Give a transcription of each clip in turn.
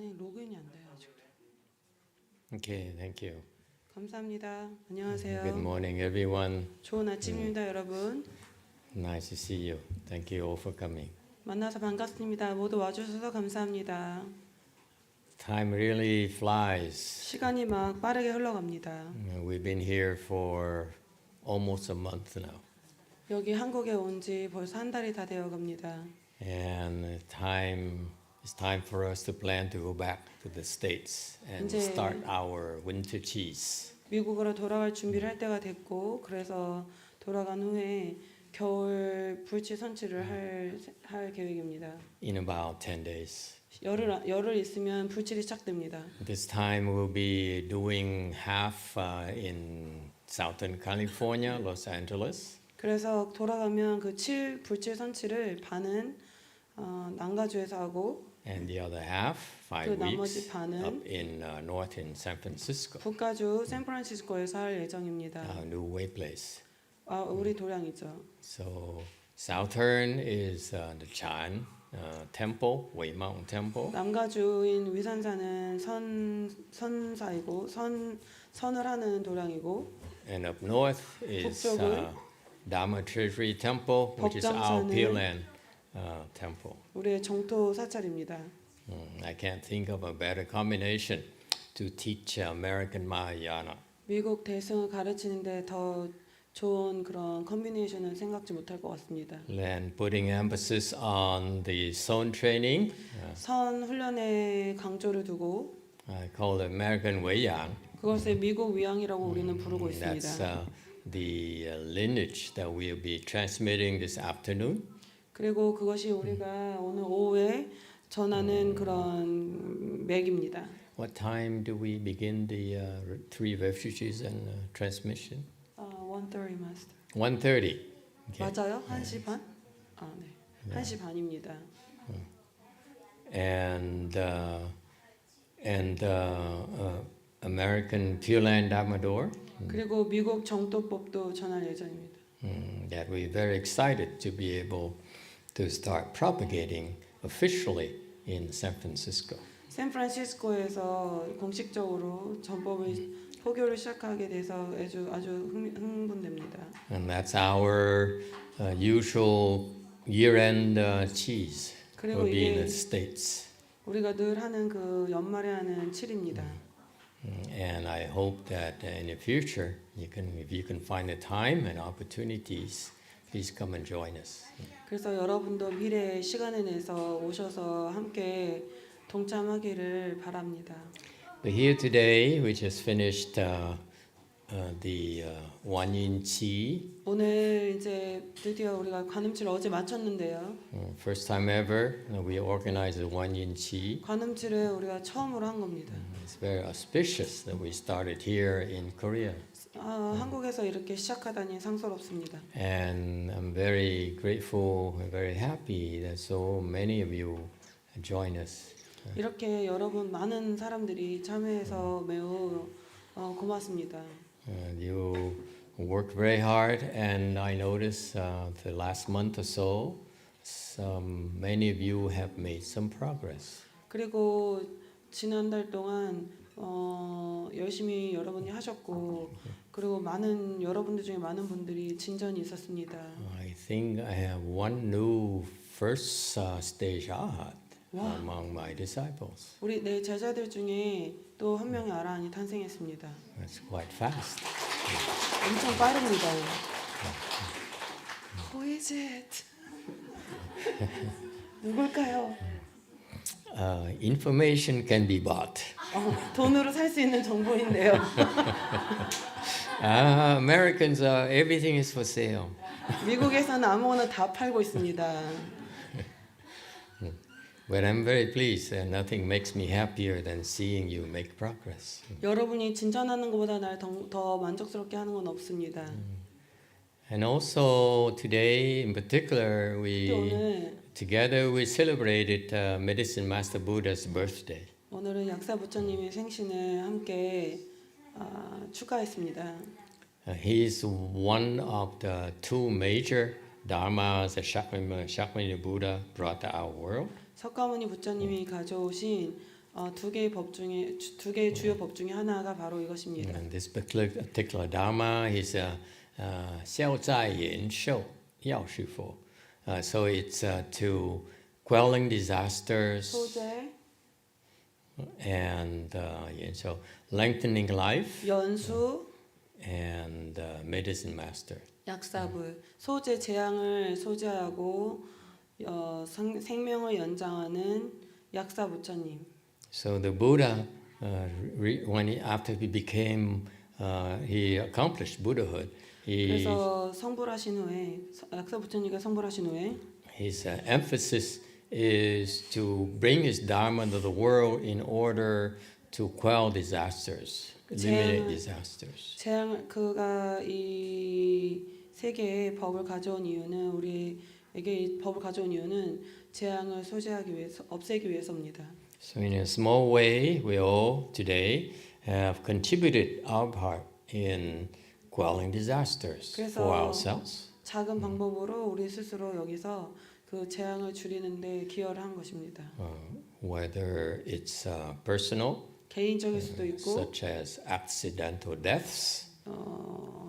아니 로그인이 안 돼요 아직도. Okay, thank you. 감사합니다. 안녕하세요. Good morning, everyone. 좋은 아침입니다, 여러분. Nice to see you. Thank you all for coming. 만나서 반갑습니다. 모두 와주셔서 감사합니다. Time really flies. 시간이 막 빠르게 흘러갑니다. We've been here for almost a month now. 여기 한국에 온 지 벌써 한 달이 다 되어 갑니다. And it's time for us to plan to go back to the States and 이제 start our winter cheese. 미국으로 돌아갈 준비를 할 때가 됐고, 그래서 돌아간 후에 겨울 불치 선취를 할 계획입니다. In about 10 days. 열흘 있으면 불칠이 시작됩니다. This time we'll be doing half in Southern California, Los Angeles. 그래서 돌아가면 그 불칠 선취를 반은 남가주에서 하고, And the other half, 5 그 나머지 weeks, 반은 up in north in San Francisco, 북가주 샌프란시스코에서 할 예정입니다. our new way place. 우리 도량이죠. So southern is the Chan temple, Wei Mountain temple. 남가주인 위산사는 선사이고 선을 하는 도량이고, And up north is 북쪽은 Dharma Treasury temple, which is our 법정사는 Pure Land temple. 우리의 정토 사찰입니다. I can't think of a better combination to teach American Mahayana. 미국 대승을 가르치는데 더 좋은 그런 컨비네이션은 생각지 못할 것 같습니다. And putting emphasis on the zone training, 선 훈련에 강조를 두고 I call it American Weiyang. 그것을 미국 위양이라고 우리는 부르고 That's 있습니다. the lineage that we'll be transmitting this afternoon. 그리고 그것이 우리가 오늘 오후에 전하는 그런 맥입니다. What time do we begin the three refugees and transmission? 1:30 마스터. 1:30. Okay. 맞아요? 1시 반? 네. 1시 반입니다. And American Pure Land Dharma Door. 그리고 미국 정도법도 전할 예정입니다. That we're very excited to be able to start propagating officially in San Francisco. 샌프란시스코에서 공식적으로 전법을 포교를 시작하게 돼서 아주 흥분됩니다. And that's our usual year-end cheese. 그리고 Will be in 이게 the States. 우리가 늘 하는 그 연말에 하는 칠입니다. And I hope that in the future, if you can find the time and opportunities, please come and join us. 그래서 여러분도 미래에 시간을 내서 오셔서 함께 동참하기를 바랍니다. But here today, we just finished the Wanyin-chi. 오늘 이제 드디어 우리가 관음치를 어제 마쳤는데요. First time ever, we organized the Wanyin-chi. 관음치를 우리가 처음으로 한 겁니다. It's very auspicious that we started here in Korea. 한국에서 이렇게 시작하다니 상스럽습니다. And I'm very grateful and very happy that so many of you join us. 이렇게 여러분 많은 사람들이 참여해서 매우 고맙습니다. You worked very hard, and I noticed the last month or so, many of you have made some progress. 그리고 지난달 동안 열심히 여러분이 하셨고, 그리고 여러분들 중에 많은 분들이 진전이 있었습니다. I think I have one new first stage art among my disciples. 우리 내 제자들 중에 또 한 명의 아라한이 탄생했습니다. That's quite fast. 엄청 빠릅니다. Who is it? 누굴까요? Information can be bought. 돈으로 살 수 있는 정보인데요. Americans, everything is for sale. 미국에서는 아무거나 다 팔고 있습니다. But I'm very pleased, and nothing makes me happier than seeing you make progress. 여러분이 진전하는 것보다 날 더 만족스럽게 하는 건 없습니다. And also today, in particular, 오늘 together we celebrated Medicine Master Buddha's birthday. 오늘은 약사 부처님의 생신을 함께 축하했습니다. He is one of the two major dharmas that Shakyamuni Buddha brought to our world. 석가모니 부처님이 가져오신 두 개의 주요 법 중에 하나가 바로 이것입니다. And this particular Dharma is CheongJu Yaoshifu. So it's to quelling disasters 소재, and so lengthening life 연수, and medicine master. 약사부. 소재 재앙을 소재하고 생명을 연장하는 약사 부처님. So the Buddha, after he became, he accomplished Buddhahood. 그래서 성불하신 후에 약사 부처님과 성불하신 후에 His emphasis is to bring his Dharma to the world in order to quell disasters, eliminate disasters. 그가 이 세계에 법을 가져온 이유는 우리에게 이 법을 가져온 이유는 재앙을 소재하기 위해서 없애기 위해서입니다. So in a small way, we all today have contributed our part in quelling disasters for ourselves. 작은 방법으로 우리 스스로 여기서 그 재앙을 줄이는데 기여를 한 것입니다. Whether it's personal, 개인적일 수도 있고, such as accidental deaths,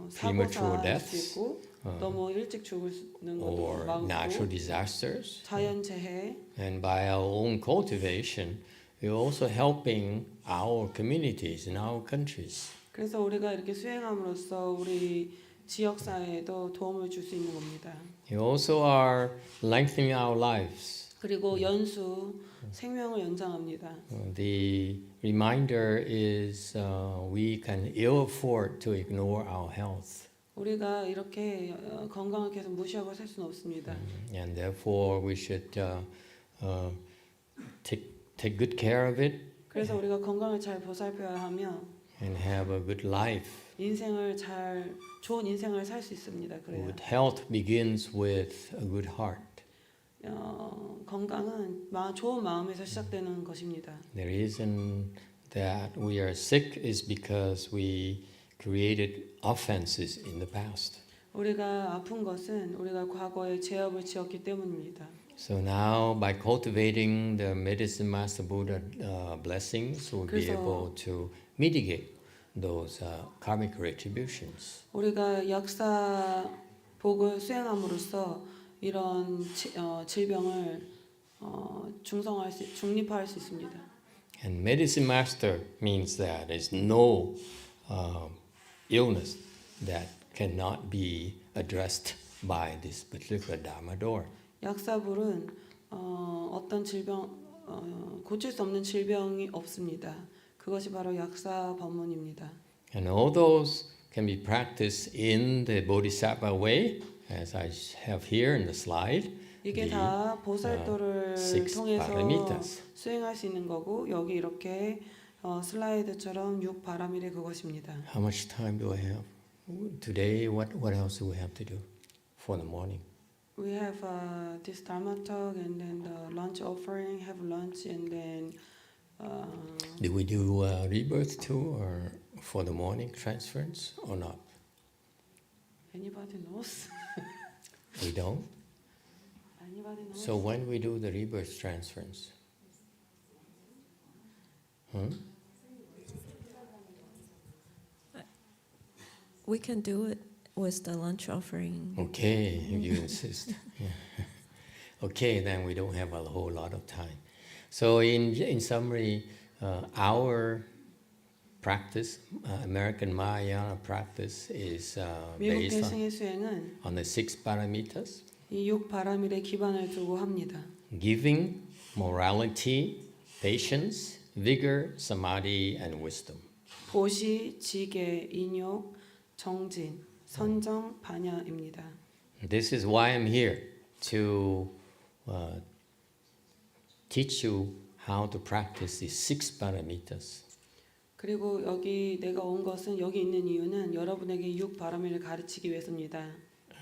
사고가 될 수 있고, 너무 일찍 죽는 것도 or 많고, natural disasters. 자연재해. And by our own cultivation, we're also helping our communities in our countries. 그래서 우리가 이렇게 수행함으로써 우리 지역 사회에도 도움을 줄 수 있는 겁니다. You also are lengthening our lives. 그리고 연수, 생명을 연장합니다. The reminder is we can ill afford to ignore our health. 우리가 이렇게 건강을 계속 무시하고 살 수는 없습니다. And therefore we should take good care of it 그래서 우리가 건강을 잘 보살펴야 하며 and have a good life. 좋은 인생을 살 수 있습니다. 그래야. Good health begins with a good heart. 건강은 좋은 마음에서 시작되는 것입니다. The reason that we are sick is because we created offenses in the past. 우리가 아픈 것은 우리가 과거에 죄업을 지었기 때문입니다. So now, by cultivating the medicine master Buddha blessings, we'll be able to mitigate those karmic retributions. 우리가 약사 복을 수행함으로써 이런 질병을 중립화할 수 있습니다. And medicine master means that there's no illness that cannot be addressed by this particular Dharma door. 약사불은 어떤 고칠 수 없는 질병이 없습니다. 그것이 바로 약사 법문입니다. And all those can be practiced in the Bodhisattva way, as I have here in the slide. 이게 다 보살도를 통해서 paramitas. 수행할 수 있는 거고 여기 이렇게 슬라이드처럼 6바라밀의 그것입니다. How much time do I have? Today, what else do we have to do for the morning? We have this Dharma talk and then the lunch offering, have lunch and then Do we do rebirth too, or for the morning transference, or not? anybody knows? We don't. Anybody knows? So when we do the rebirth transference? We can do it with the lunch offering. Okay, if you insist. Yeah. Okay, then we don't have a whole lot of time. So in summary, our practice, American Mahayana practice, is 미국 based 대승의 수행은 on the 6 paramitas: 이 6바라밀에 기반을 두고 합니다. giving, morality, patience, vigor, samadhi, and wisdom. 보시, 지계, 인욕, 정진, 선정, 반야입니다. This is why I'm here, to teach you how to practice these 6 paramitas. 그리고 여기 내가 온 것은 여기 있는 이유는 여러분에게 6바라밀을 가르치기 위해서입니다.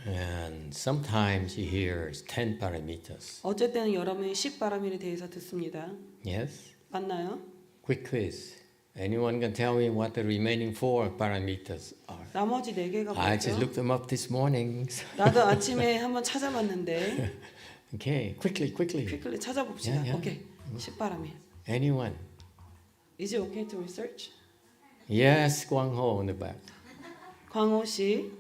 And sometimes you hear 10 paramitas. 어쩔 때는 여러분이 10바라밀에 대해서 듣습니다. Yes? 맞나요? Quick quiz. Anyone can tell me what the remaining 4 paramitas are? 나머지 4개가 I just 뭐죠? looked them up this morning. 나도 아침에 한번 찾아봤는데 Okay, quickly. quickly 찾아봅시다. Yeah. 오케이. 10바라밀. Anyone? Is it okay to research? Yes, Guangho in the back. 광호 씨.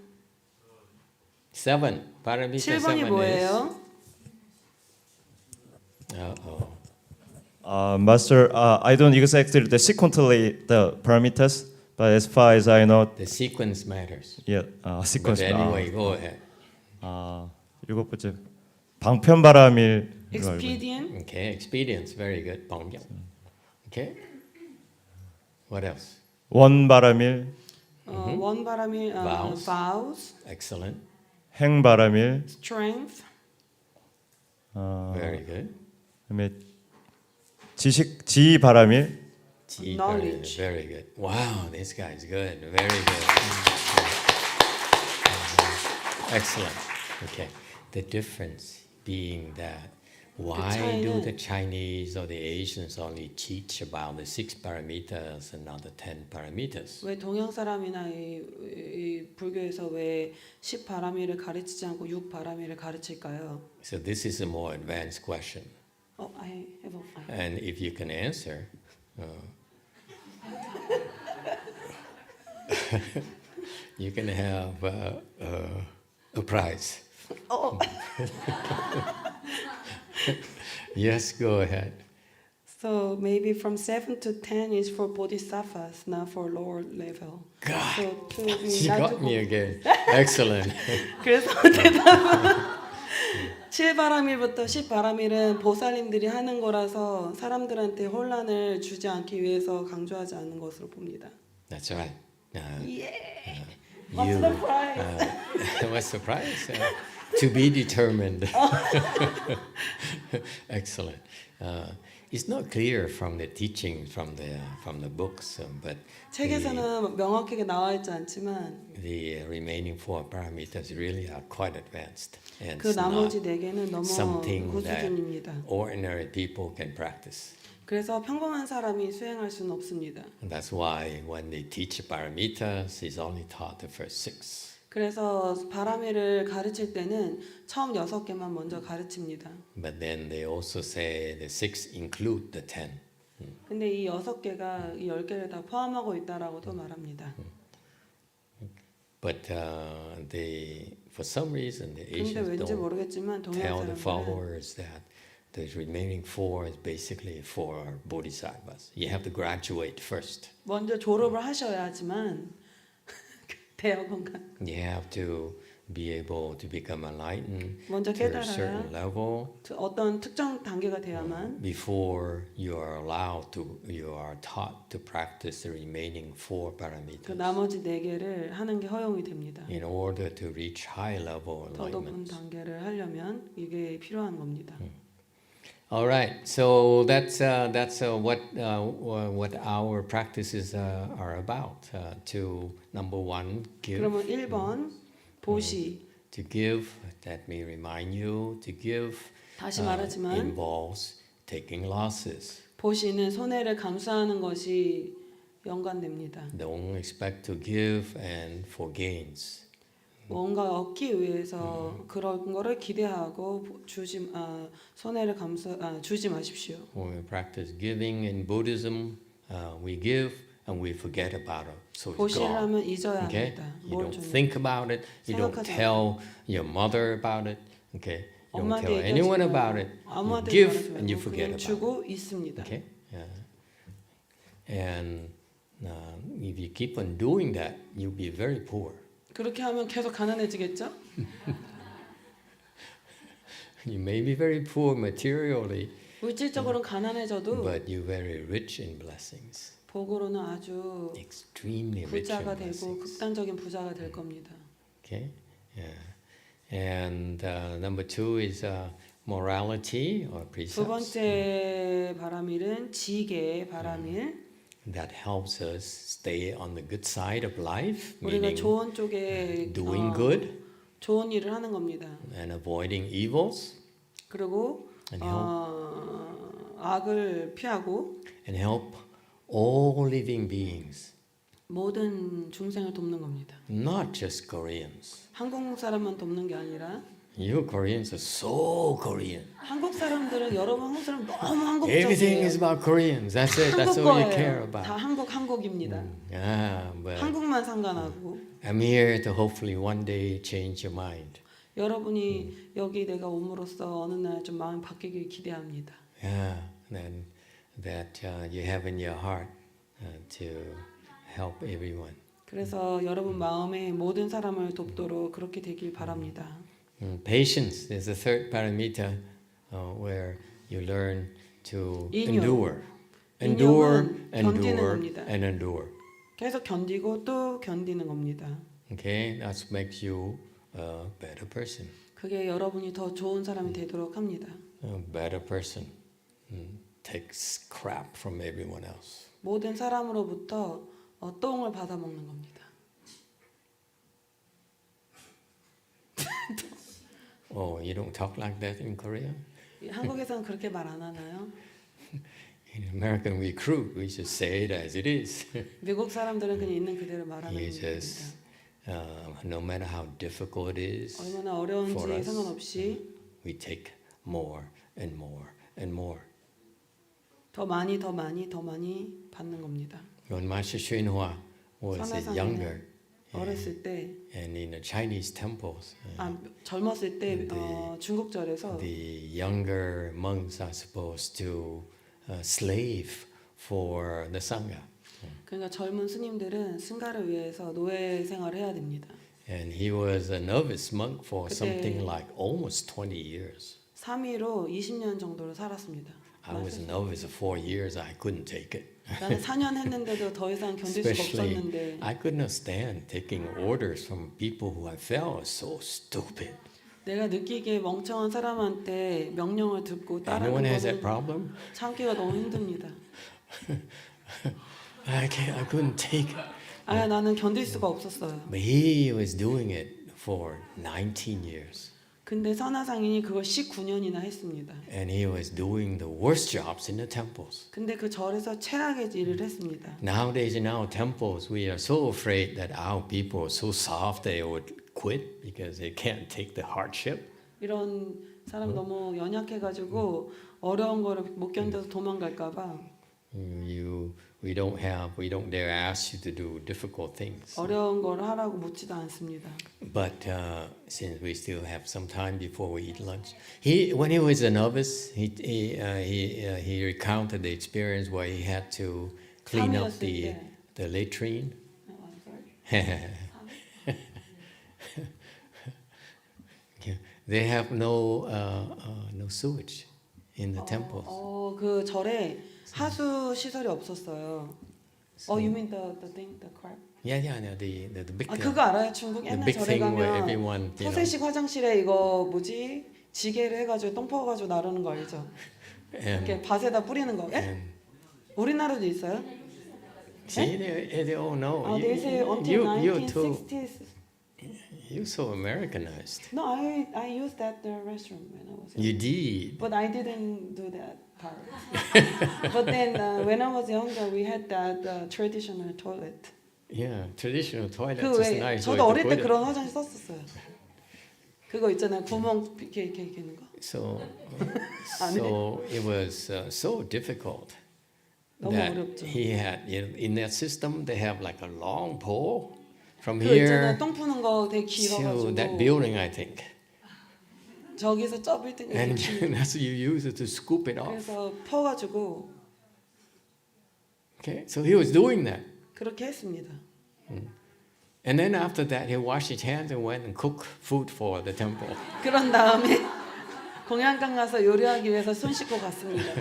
7. Paramita 7 7번이 뭐예요? Master, I don't exactly the sequentially the parameters, but as far as I know, The sequence matters. yeah, But sequence. anyway, go ahead. 일곱 번째 방편바람일. Expedient. Okay, expedience, very good. 방병. Okay. What else? 원바람일, 원바람일 Vows. vows. Excellent. 행바람일. Strength. Very good. 그다음에 지바람일. Knowledge. Very good. Wow, this guy is good. Very good. Excellent. Okay. The difference being that why do the Chinese or the Asians only teach about the 6 parameters and not the 10 parameters? 왜 동양 사람이나 이 불교에서 왜 10바라미를 가르치지 않고 6바라미를 가르칠까요? So this is a more advanced question. I have a And if you can answer, you can have a prize. Yes, go ahead. So maybe from 7 to 10 is for bodhisattvas, not for lower level. God, So to you not got to me again. Excellent. 그래서 대답은 7바라밀부터 10바라밀은 보살님들이 하는 거라서 사람들한테 혼란을 주지 않기 위해서 강조하지 않는 것으로 봅니다. That's right. What's the prize? What's the prize? To be determined. Excellent. It's not clear from the teaching from the books, but 책에서는 명확하게 나와 있지 않지만 the remaining 4 parameters really are quite advanced, and 그 it's 나머지 not 4개는 너무 something that 고수준입니다. ordinary people can practice. 그래서 평범한 사람이 수행할 수는 없습니다. And that's why when they teach parameters, it's only taught the first 6. 그래서 바라밀을 가르칠 때는 처음 6개만 먼저 가르칩니다. But then they also say the 6 include the 10. 근데 이 6개가 이 10개를 다 포함하고 있다라고도 말합니다. But for some reason, the 근데 Asians 왠지 don't 모르겠지만 동양 tell the 사람들은 followers that the remaining 4 is basically for bodhisattvas. You have to graduate first. 먼저 졸업을 하셔야 하지만 대학원 가 You have to be able to become enlightened 먼저 to a certain 깨달아야 level 어떤 특정 단계가 돼야만 before you are taught to practice the remaining 4 그 parameters. 나머지 4개를 하는 게 허용이 됩니다. In order to reach high level 더 높은 enlightenment. 단계를 하려면 이게 필요한 겁니다. All right, so that's what our practices are about. To number 1, give. 그러면 1번 보시 To give, let me remind you, to give 다시 말하지만 involves taking losses. 보시는 손해를 감수하는 것이 연관됩니다. Don't expect to give and for gains. 뭔가 얻기 위해서 그런 거를 기대하고 손해를 주지 마십시오. When we practice giving in Buddhism, we give and we forget about it. So it's 보시를 gone. 하면 잊어야 Okay? 합니다. You 뭘 don't 줬는지. think about it. You don't 생각하지 tell your mother about it. Okay? You don't 엄마한테 tell 얘기하지 anyone 말고 about it. You 아무한테 give 말하지 and you 말고 forget 그냥 about it. 주고 있습니다. Okay? Yeah. And if you keep on doing that, you'll be very poor. 그렇게 하면 계속 가난해지겠죠? You may be very poor materially, 물질적으로는 가난해져도 but you're very rich in blessings. 복으로는 아주 Extremely rich in 부자가 되고 blessings. 극단적인 부자가 될 겁니다. Okay? Yeah. And number 2 is morality or 두 precepts. 번째 바라밀은 지계 바라밀. That helps us stay on the good side of life, 우리가 meaning 좋은 쪽에 doing good 좋은 일을 하는 겁니다. and avoiding evils, 그리고 and 악을 피하고 help all living beings, 모든 중생을 돕는 겁니다. not just Koreans. 한국 사람만 돕는 게 아니라 You Koreans are so Korean. 한국 사람들은 여러분 한국 사람 너무 Everything is 한국적이에요. about Koreans. That's it. That's all you care 한국어예요. about. 다 한국입니다. Yeah, but 한국만 상관하고 I'm here to hopefully one day change your mind. 여러분이 여기 내가 옴으로써 어느 날 좀 마음이 바뀌길 기대합니다. Yeah, then that you have in your heart to help everyone. 그래서 여러분 마음에 모든 사람을 돕도록 그렇게 되길 바랍니다. Patience is the third parameter where you learn to 인용. endure. 인용은 Endure, 견디는 endure, 겁니다. and endure. 계속 견디고 또 견디는 겁니다. Okay, that makes you a better person. 그게 여러분이 더 좋은 사람이 되도록 합니다. A better person takes crap from everyone else. 모든 사람으로부터 똥을 받아먹는 겁니다. Oh, you don't talk like that in Korea? 한국에서는 그렇게 말 안 하나요? In American we crude, we just say it as it is. 미국 사람들은 그냥 있는 그대로 말하는 You 겁니다. just, no matter how difficult it is, 얼마나 for 어려운지 us, 상관없이 we take more and more and more. 더 많이 받는 겁니다. When Master Younghua was 선화상에는 younger, 어렸을 때, and in the Chinese temples, 젊었을 때 네. 중국절에서 the younger monks are supposed to slave for the sangha. 그러니까 젊은 스님들은 승가를 위해서 노예 생활을 해야 됩니다. And he was a novice monk for 그때- something like almost 20 years. 3위로 20년 정도를 살았습니다. I was a novice for 4 years. I couldn't take it. 나는 4년 했는데도 더 이상 견딜 수가 Especially, 없었는데 I could not stand taking orders from people who I felt were so stupid. 내가 느끼기에 멍청한 사람한테 명령을 듣고 따르는 Anyone has that 것은 problem? 참기가 너무 힘듭니다. I couldn't take it. 나는 견딜 수가 없었어요. But he was doing it for 19 years. 근데 선화상인이 그걸 19년이나 했습니다. And he was doing the worst jobs in the temples. 근데 그 절에서 최악의 일을 했습니다. Nowadays in our temples, we are so afraid that our people are so soft they would quit because they can't take the hardship. 이런 사람 너무 연약해가지고 어려운 거를 못 견뎌서 도망갈까봐 We don't dare ask you to do difficult things. 어려운 거를 하라고 묻지도 않습니다. But since we still have some time before we eat lunch, when he was a novice, he recounted the experience where he had to clean up the latrine. They have no sewage in the temples. 그 절에 하수 시설이 없었어요. You mean the thing, the crap? Yeah, the big. 그거 알아요? 중국 The 옛날 big 절에 thing where 가면 everyone, you know. 서세식 화장실에 이거 뭐지? 지게를 해가지고 똥 퍼가지고 나르는 거 알죠? 이렇게 밭에다 뿌리는 거. 예? And 우리나라도 있어요? see, they all know. They say until you too. 1960s. You're so Americanized. No, I used that restroom when I was young. You did. But I didn't do that part. But then when I was younger, we had that traditional toilet. Yeah, traditional toilet 그 is 왜 nice way 저도 to 어릴 때 put it. 그런 화장실 썼었어요. 그거 있잖아요. 구멍 이렇게 있는 거. So 안 해. it was so difficult 너무 that 어렵죠. he had in that system they have like a long pole from 그 있잖아요. here 똥 푸는 거 되게 to that 길어가지고 building, I think. 저기서 저 빌딩 And 이렇게 that's what you use it to scoop it off. 그래서 퍼가지고 Okay, so he was doing that. 그렇게 했습니다. And then after that, he washed his hands and went and cooked food for the temple. 그런 다음에 공양강 가서 요리하기 위해서 손 씻고 갔습니다.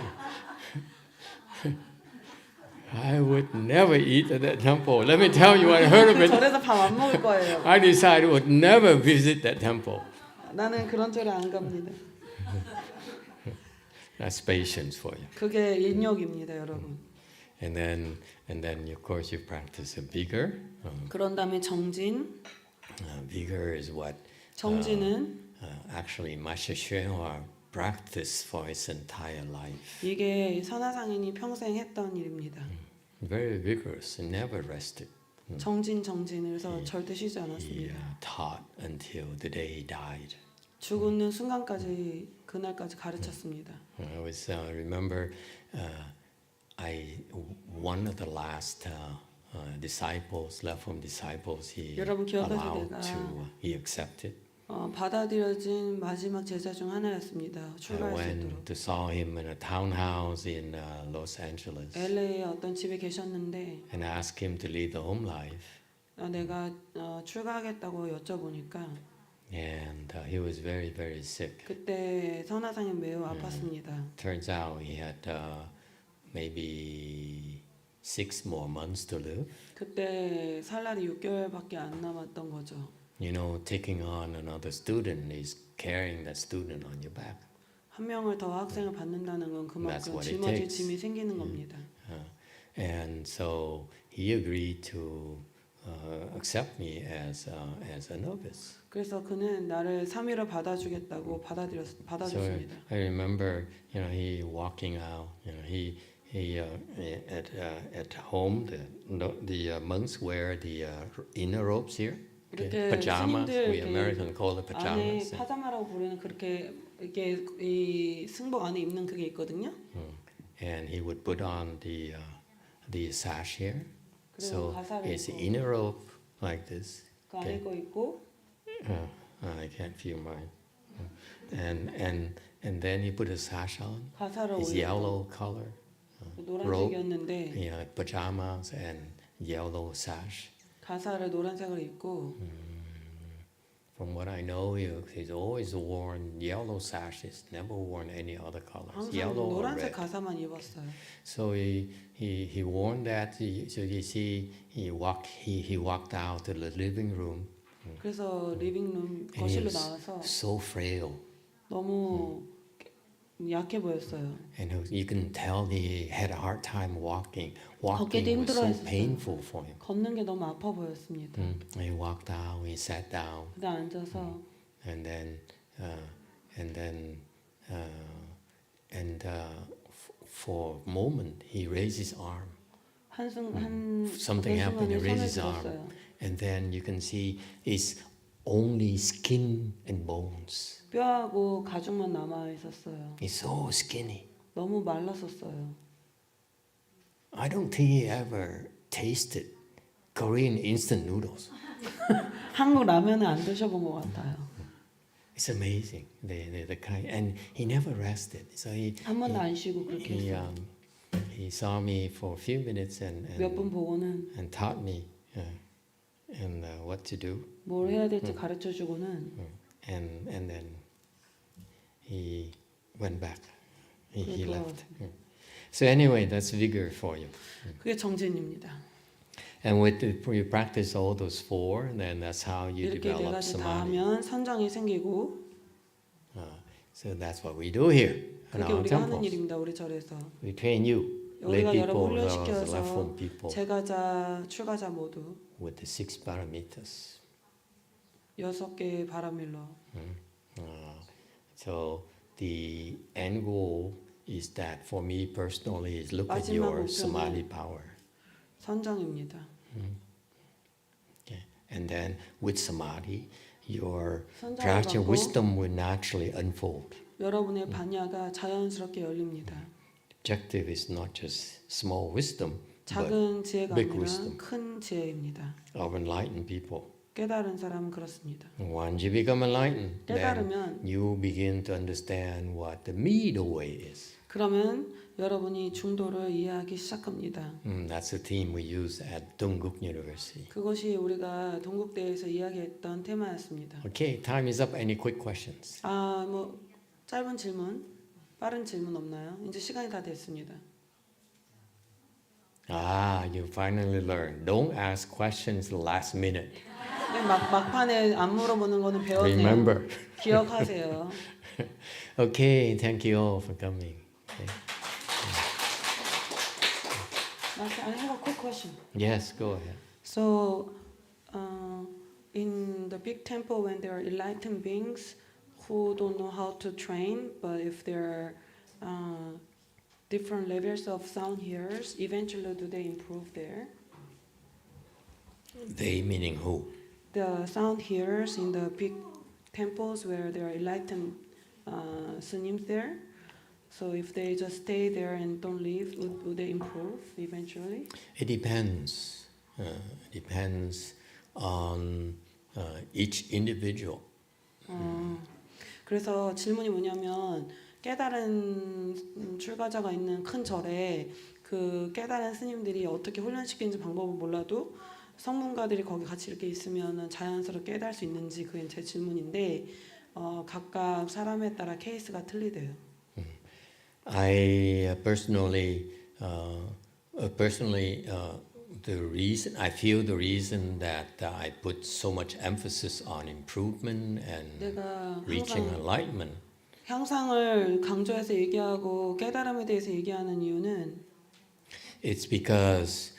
I would never eat at that temple. Let me tell you, I heard of 그 it. 절에서 밥 안 먹을 거예요. I decided I would never visit that temple. 나는 그런 절에 안 갑니다. That's patience for you. 그게 인욕입니다, 여러분. And then of course you practice a vigor. 그런 다음에 정진. Vigor is what 정진은 actually Master Younghua practiced for his entire life. 이게 선화상인이 평생 했던 일입니다. Very vigorous and never rested. 정진 그래서 절대 쉬지 않았습니다. He taught until the day he died. 죽는 순간까지 그날까지 가르쳤습니다. I was remember one of the last disciples, left from disciples, he 여러분 기억하실 allowed 때가 to, he accepted. 받아들여진 마지막 제자 중 하나였습니다. I 출가할 수 went 있도록. to saw him in a townhouse in Los Angeles LA의 어떤 집에 계셨는데 and asked him to lead the home life. 내가 출가하겠다고 여쭤보니까 And he was very, very sick. 그때 선화상이 매우 아팠습니다. Turns out he had maybe 6 more months to live. 그때 살 날이 6개월밖에 안 남았던 거죠. You know, taking on another student is carrying that student on your back. 한 명을 더 학생을 받는다는 건 That's 그만큼 what it 짊어질 takes. 짐이 생기는 겁니다. And so he agreed to accept me as a novice. 그래서 그는 나를 3위로 받아주겠다고 So 받아줬습니다. I remember, you know, he walking out. You know, he at home the monks wear the inner robes here. 이렇게 Pajamas. 스님들 We American call it 안에 pajamas. 파자마라고 부르는 그렇게 이게 이 승복 안에 입는 그게 있거든요. And he would put on the sash here. 그리고 So 가사를 it's 입고 inner robe like this. 그 안에 거 입고 I can't feel mine. And then he put a sash on. 가사를 It's 올리고 yellow color. 노란색이었는데 Yeah, pajamas and yellow sash. 가사를 노란색으로 입고 From what I know, he's always worn yellow sashes. Never worn any other colors. 항상 Yellow or 노란색 red. 가사만 입었어요. So he worn that. So you see, he walked out to the living room. 그래서 리빙룸 And he 거실로 was 나와서 so frail. 너무 약해 보였어요. And you can tell he had a hard time walking. 걷기도 Walking was so 힘들어했어요. painful for him. 걷는 게 너무 아파 보였습니다. He walked out. He sat down, 그다 앉아서 and for a moment he raised his arm. Something happened. He raised his arm, 들었어요. and then you can see it's only skin and bones. 뼈하고 가죽만 남아 있었어요. He's so skinny. 너무 말랐었어요. I don't think he ever tasted Korean instant noodles. 한국 라면은 안 드셔본 것 같아요. It's amazing. The kind, and he never rested. So 한 번도 안 쉬고 그렇게 했어요. he saw me for a few minutes 몇 분 보고는 and taught me what to do. 뭘 해야 될지 가르쳐 주고는 And then he went back. He left. So anyway, that's vigor for you. 그게 정진입니다. And with you practice all those four, then that's how you 이렇게 네 develop 가지 다 samadhi. 하면 선정이 생기고 So that's what we do here in 그게 our 우리가 하는 temples. 일입니다. 우리 절에서. We train you, lay 우리가 여러분 people, left 훈련시켜서 from people, 제가자, 출가자 모두 with the 6 paramitas. 6개의 바람일로. So the end goal is that for me personally is look at 마지막 your 목표는 samadhi power. 선정입니다. Okay. And then with samadhi, your 선정을 practical 갖고 wisdom will naturally unfold. 여러분의 반야가 자연스럽게 열립니다. Objective is not just small wisdom, but 작은 지혜가 big 아니라 wisdom 큰 지혜입니다. of enlightened people. 깨달은 사람은 그렇습니다. Once you become enlightened, then 깨달으면 you begin to understand what the middle way is. 그러면 여러분이 중도를 이해하기 시작합니다. That's the theme we use at Dongguk University. 그것이 우리가 동국대에서 이야기했던 테마였습니다. Okay, time is up. Any quick questions? 뭐 짧은 질문, 빠른 질문 없나요? 이제 시간이 다 됐습니다. You finally learned. Don't ask questions last minute. 네, 막판에 안 물어보는 거는 배웠네요. Remember. 기억하세요. Okay, thank you all for coming. Okay. Master, I have a quick question. Yes, go ahead. So, in the big temple, when there are enlightened beings who don't know how to train, but if there are different levels of sound hearers, eventually do they improve there? They meaning who? The sound hearers in the big temples where there are enlightened sunims there. So if they just stay there and don't leave, would they improve eventually? It depends. Depends on each individual. 그래서 질문이 뭐냐면 깨달은 출가자가 있는 큰 절에 그 깨달은 스님들이 어떻게 훈련시키는지 방법을 몰라도 성문가들이 거기 같이 이렇게 있으면 자연스럽게 깨달을 수 있는지 그게 제 질문인데 각각 사람에 따라 케이스가 틀리대요. I personally, the reason I feel the reason that I put so much emphasis on improvement and 내가 reaching 항상 enlightenment 향상을 강조해서 얘기하고 깨달음에 대해서 얘기하는 이유는 it's because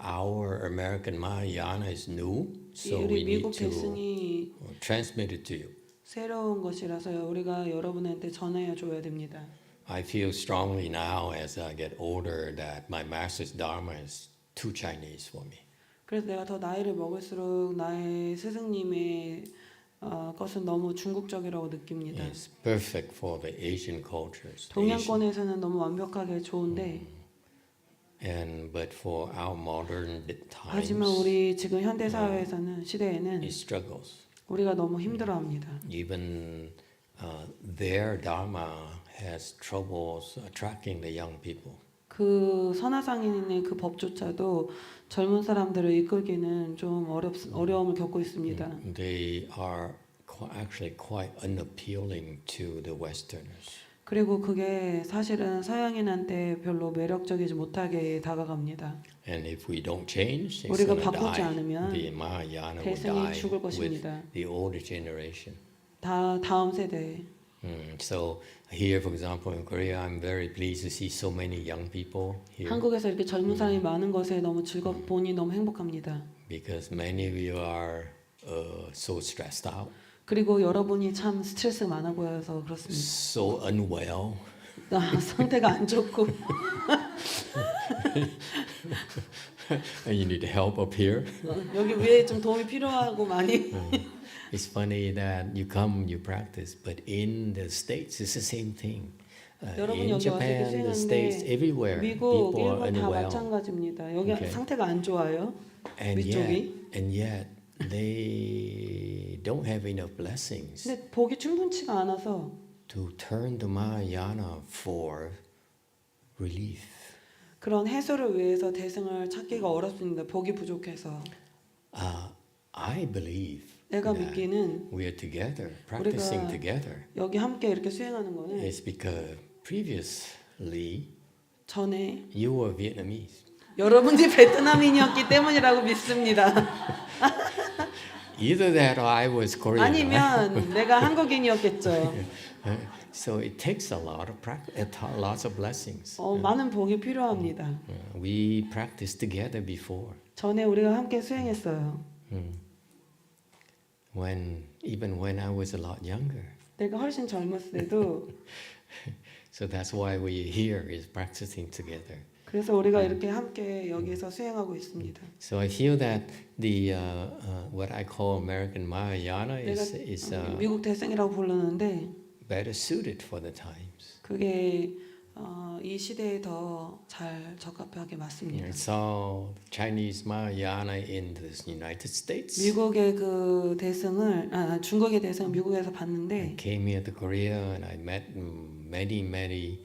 our American Mahayana is new, so we 우리 need 미국 to 대승이 transmit it to you. 새로운 것이라서요. 우리가 여러분한테 전해 줘야 됩니다. I feel strongly now as I get older that my master's Dharma is too Chinese for me. 그래서 내가 더 나이를 먹을수록 나의 스승님의 것은 너무 중국적이라고 느낍니다. It's perfect for the Asian cultures. the Asian- 동양권에서는 너무 완벽하게 좋은데 but for our modern 하지만 times, 우리 지금 현대 사회에서는 시대에는 it struggles. 우리가 너무 힘들어합니다. Even their Dharma has troubles attracting the young people. 그 선화상인의 그 법조차도 젊은 사람들을 이끌기는 좀 어려움을 겪고 있습니다. They are actually quite unappealing to the Westerners. 그리고 그게 사실은 서양인한테 별로 매력적이지 못하게 다가갑니다. And if we don't change, it's 우리가 going to 바꾸지 die. 않으면 The Mahayana will 대승이 die 죽을 with 것입니다. the older generation. 다음 세대에. So here, for example, in Korea, I'm very pleased to see so many young people here 한국에서 이렇게 젊은 사람이 많은 것에 너무 보니 너무 행복합니다. because many of you are so stressed out, 그리고 여러분이 참 스트레스 많아 보여서 그렇습니다. so unwell. 상태가 안 좋고 And you need help up here. 여기 위에 좀 도움이 필요하고 많이. It's funny that you come, you practice, but in the States, it's the same thing. 여러분 In 여기 와서 이렇게 Japan, the States, 수행하는데 everywhere, 미국, people are 일본 다 unwell. 마찬가지입니다. 여기 Okay. 상태가 안 좋아요. 위쪽이. And yet, they don't have enough blessings 근데 복이 충분치가 않아서 to turn to Mahayana for relief. 그런 해소를 위해서 대승을 찾기가 어렵습니다. 복이 부족해서. I believe 내가 that 믿기는 we are together, practicing 우리가 together. 여기 함께 이렇게 수행하는 거는 It's because previously 전에 you were Vietnamese. 여러분이 베트남인이었기 때문이라고 믿습니다. Either that or I was Korean. 아니면 내가 한국인이었겠죠. So it takes a lot of practice, lots of blessings. 많은 복이 필요합니다. We practiced together before. 전에 우리가 함께 수행했어요. Even when I was a lot younger. 내가 훨씬 젊었을 때도 So that's why we're here is practicing together. 그래서 우리가 이렇게 함께 여기서 수행하고 있습니다. So I feel that the what I call American Mahayana 내가 is 미국 대승이라고 부르는데 better suited for the times. 그게 이 시대에 더 잘 적합하게 맞습니다. I saw Chinese Mahayana in the United States. 미국의 그 대승을 중국의 대승을 미국에서 봤는데 I came here to Korea and I met many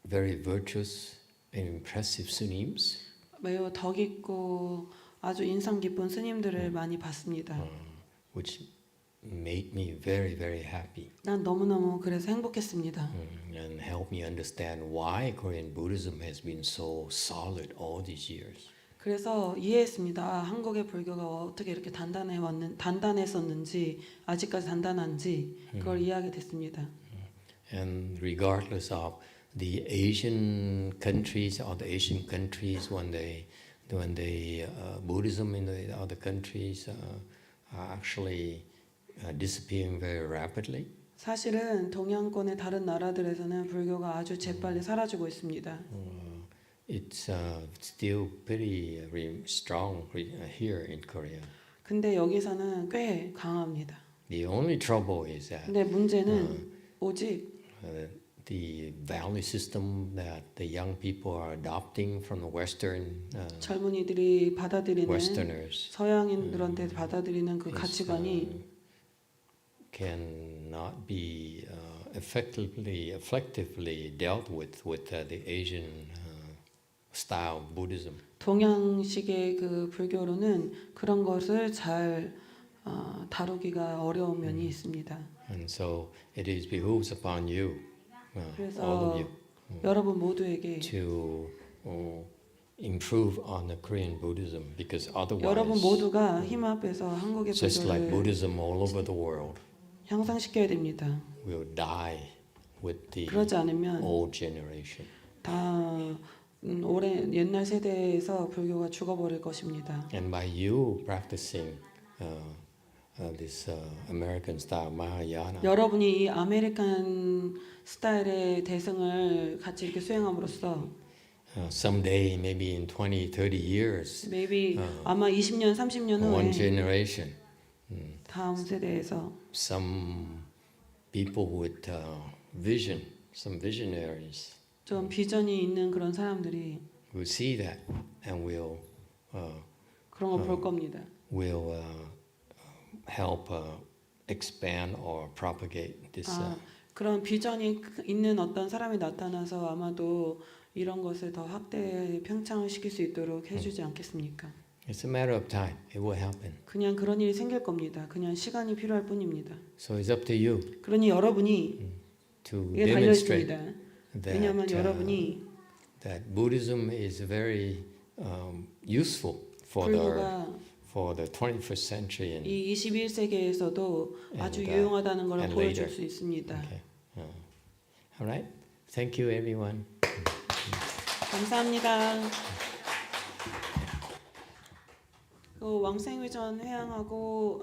very virtuous and impressive sunims. 매우 덕 있고 아주 인상 깊은 스님들을 많이 봤습니다. Which made me very happy 난 너무너무 그래서 행복했습니다. and helped me understand why Korean Buddhism has been so solid all these years. 그래서 이해했습니다. 한국의 불교가 어떻게 이렇게 단단했었는지 아직까지 단단한지 그걸 이해하게 됐습니다. And regardless of the Asian countries or the Asian countries when they Buddhism in the other countries are actually disappearing very rapidly. 사실은 동양권의 다른 나라들에서는 불교가 아주 재빨리 사라지고 있습니다. it's still pretty strong here in Korea. 근데 여기서는 꽤 강합니다. The only trouble is that 근데 문제는 오직 the value system that the young people are adopting from the Western 젊은이들이 받아들이는 Westerners 서양인들한테 받아들이는 그 가치관이 cannot be effectively dealt with the Asian style Buddhism. 동양식의 그 불교로는 그런 것을 잘 다루기가 어려운 면이 있습니다. And so it is behooves upon you, all of 그래서 you, 여러분 모두에게 to improve on the Korean Buddhism, because 여러분 otherwise, 모두가 힘 합해서 한국의 just like 불교를 Buddhism all over the world, 향상시켜야 됩니다. will die with the 그러지 않으면 old generation. 다 오랜 옛날 세대에서 불교가 죽어버릴 것입니다. And by you practicing this American style Mahayana, 여러분이 이 아메리칸 스타일의 대승을 같이 이렇게 수행함으로써 someday, maybe in 20, 30 years, maybe 아마 20년, 30년 one 후에 generation, 다음 세대에서 some people with vision, some visionaries, 좀 비전이 있는 그런 사람들이 will see that and 그런 걸 볼 겁니다. will help expand or propagate this. 그런 비전이 있는 어떤 사람이 나타나서 아마도 이런 것을 더 확대 평창을 시킬 수 있도록 해주지 않겠습니까? It's a matter of time. It will happen. 그냥 그런 일이 생길 겁니다. 그냥 시간이 필요할 뿐입니다. So it's up to you 그러니 여러분이 to 이게 달려 demonstrate 있습니다. 왜냐하면 여러분이 that Buddhism is very useful 불교가 for the 21st century and 이 21세기에서도 아주 and, 유용하다는 것을 and 보여줄 later. 수 있습니다. okay. All right. Thank you, everyone. 감사합니다. 그 왕생위전 회항하고